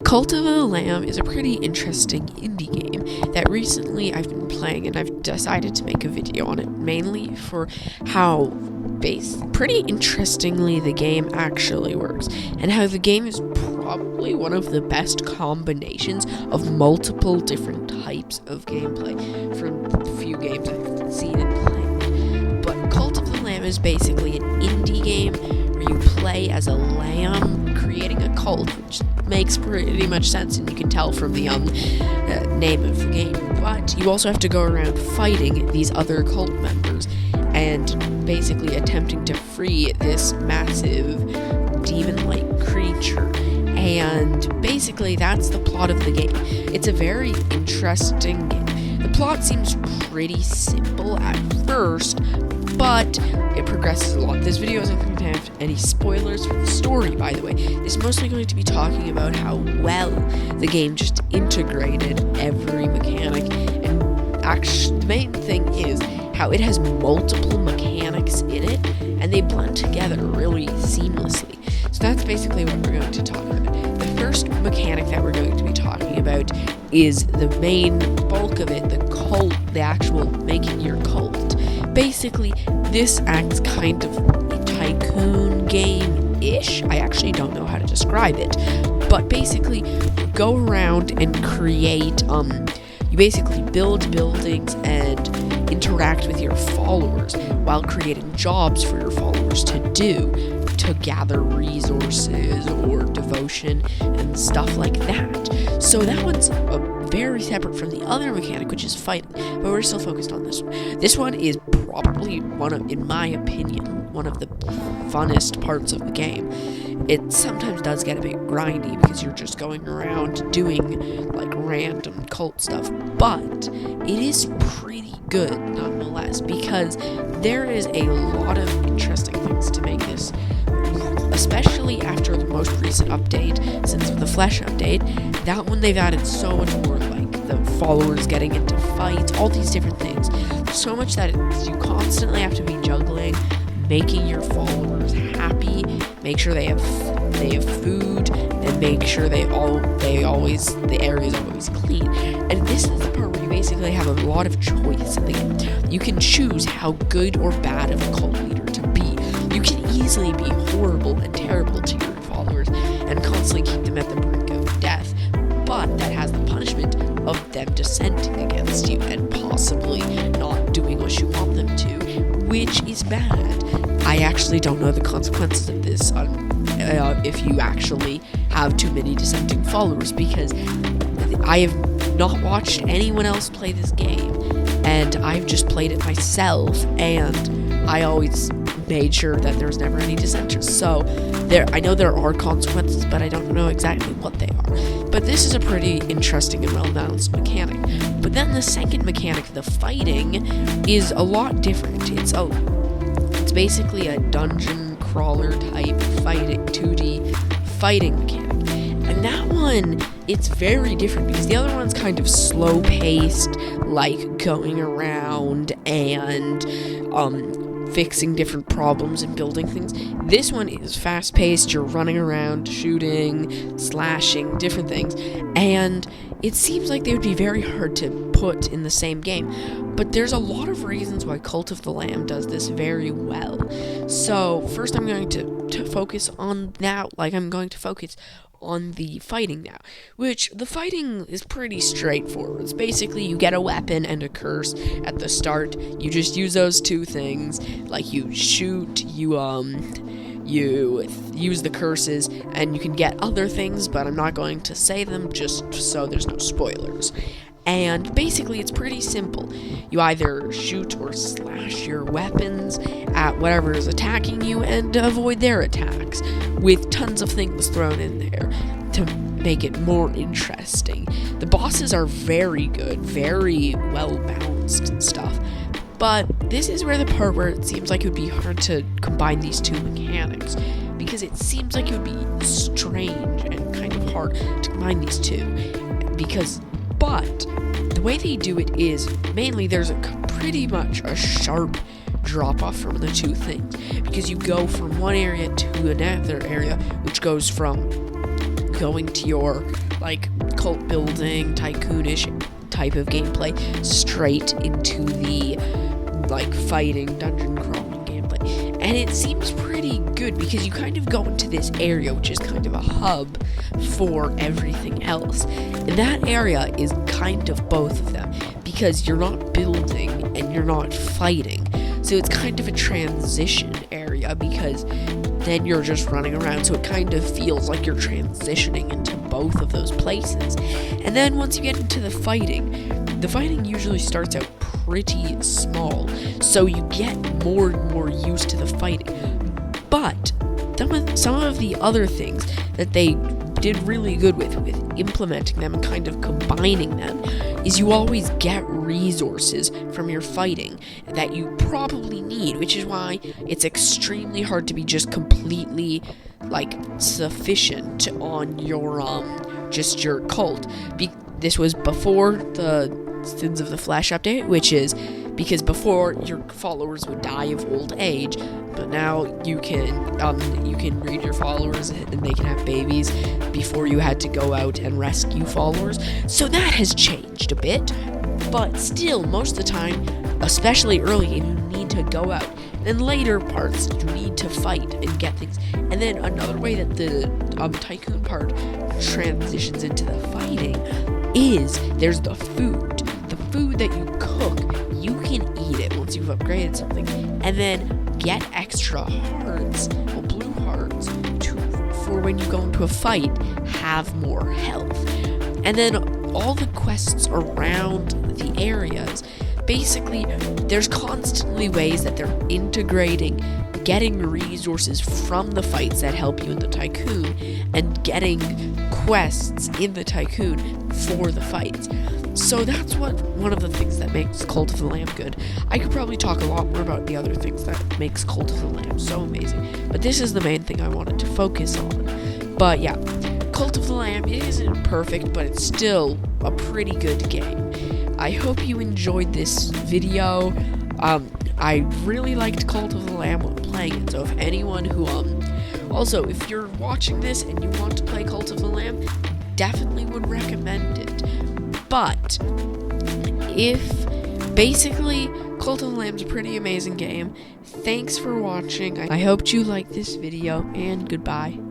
Cult of the Lamb is a pretty interesting indie game that recently I've been playing, and I've decided to make a video on it, mainly for how pretty interestingly the game actually works, and how the game is probably one of the best combinations of multiple different types of gameplay from the few games I've seen and played. But Cult of the Lamb is basically an indie game where you play as a lamb creating a cult, which makes pretty much sense, and you can tell from the name of the game. But you also have to go around fighting these other cult members and basically attempting to free this massive demon-like creature. And basically that's the plot of the game. It's a very interesting game. The plot seems pretty simple at first, but it progresses a lot. This video isn't going to have any spoilers for the story, by the way. This is mostly going to be talking about how well the game just integrated every mechanic, and actually the main thing is how it has multiple mechanics in it, and they blend together really seamlessly. So that's basically what we're going to talk about. The first mechanic that we're going to be talking about is the main bulk of it, the cult, the actual making your cult. Basically, this acts kind of a tycoon game-ish. I actually don't know how to describe it, but basically, you go around and create, you basically build buildings and interact with your followers while creating jobs for your followers to do, to gather resources or devotion and stuff like that. So that one's very separate from the other mechanic, which is fighting, but we're still focused on this one. This one is probably in my opinion, one of the funnest parts of the game. It sometimes does get a bit grindy because you're just going around doing like random cult stuff, but it is pretty good nonetheless, because there is a lot of interesting things to make this, especially after the most recent update, since the Flesh update. That one, they've added so much more, like the followers getting into fights, all these different things. So much that you constantly have to be juggling, making your followers happy, make sure they have food, and make sure the area is always clean. And this is the part where you basically have a lot of choice in the game. You can choose how good or bad of a cult leader to be. You can easily be horrible and terrible to your followers and constantly keep them at the brink of death, but that has the punishment of them dissenting against you and possibly not doing what you want them to, which is bad. I actually don't know the consequences of this if you actually have too many dissenting followers, because I have not watched anyone else play this game, and I've just played it myself, and I always made sure that there's never any dissenters. So I know there are consequences, but I don't know exactly what they are. But this is a pretty interesting and well-balanced mechanic. But then the second mechanic, the fighting, is a lot different. It's basically a dungeon crawler type fighting, 2D fighting mechanic. And that one, it's very different because the other one's kind of slow-paced, like going around and fixing different problems and building things. This one is fast-paced. You're running around, shooting, slashing, different things, and it seems like they would be very hard to put in the same game, but there's a lot of reasons why Cult of the Lamb does this very well. So first I'm going to focus on that, I'm going to focus on the fighting now, which the fighting is pretty straightforward. It's basically you get a weapon and a curse at the start. You just use those two things, like you shoot, you use the curses, and you can get other things, but I'm not going to say them just so there's no spoilers. And basically it's pretty simple. You either shoot or slash your weapons at whatever is attacking you and avoid their attacks, with tons of things thrown in there to make it more interesting. The bosses are very good, very well balanced and stuff, but this is where the part where it seems like it would be hard to combine these two mechanics, because it seems like it would be strange and kind of hard to combine these two, but the way they do it is mainly there's pretty much a sharp drop off from the two things, because you go from one area to another area, which goes from going to your like cult building, tycoonish type of gameplay straight into the like fighting, dungeon crawling gameplay. And it seems pretty good because you kind of go into this area which is kind of a hub for everything else. And that area is kind of both of them because you're not building and you're not fighting. So it's kind of a transition area because then you're just running around. So it kind of feels like you're transitioning into both of those places. And then once you get into the fighting usually starts out pretty small. So you get more and more used to the fighting. But some of the other things that they did really good with implementing them and kind of combining them is you always get resources from your fighting that you probably need, which is why it's extremely hard to be just completely like sufficient on your just your cult. This was before the Sins of the Flesh update, which is because before your followers would die of old age, but now you can breed your followers and they can have babies before you had to go out and rescue followers. So that has changed a bit, but still most of the time, especially early game, you need to go out. And later parts, you need to fight and get things. And then another way that the tycoon part transitions into the fighting is there's the food. The food that you cook, you can eat it once you've upgraded something, and then get extra hearts, or blue hearts, for when you go into a fight, have more health. And then all the quests around the areas, basically, there's constantly ways that they're integrating getting resources from the fights that help you in the tycoon, and getting quests in the tycoon for the fights. So that's one of the things that makes Cult of the Lamb good. I could probably talk a lot more about the other things that makes Cult of the Lamb so amazing, but this is the main thing I wanted to focus on. But yeah, Cult of the Lamb, it isn't perfect, but it's still a pretty good game. I hope you enjoyed this video. I really liked Cult of the Lamb when playing it, so if anyone who, also, if you're watching this and you want to play Cult of the Lamb, definitely would recommend it. But basically, Cult of the Lamb's a pretty amazing game. Thanks for watching. I hope you liked this video, and goodbye.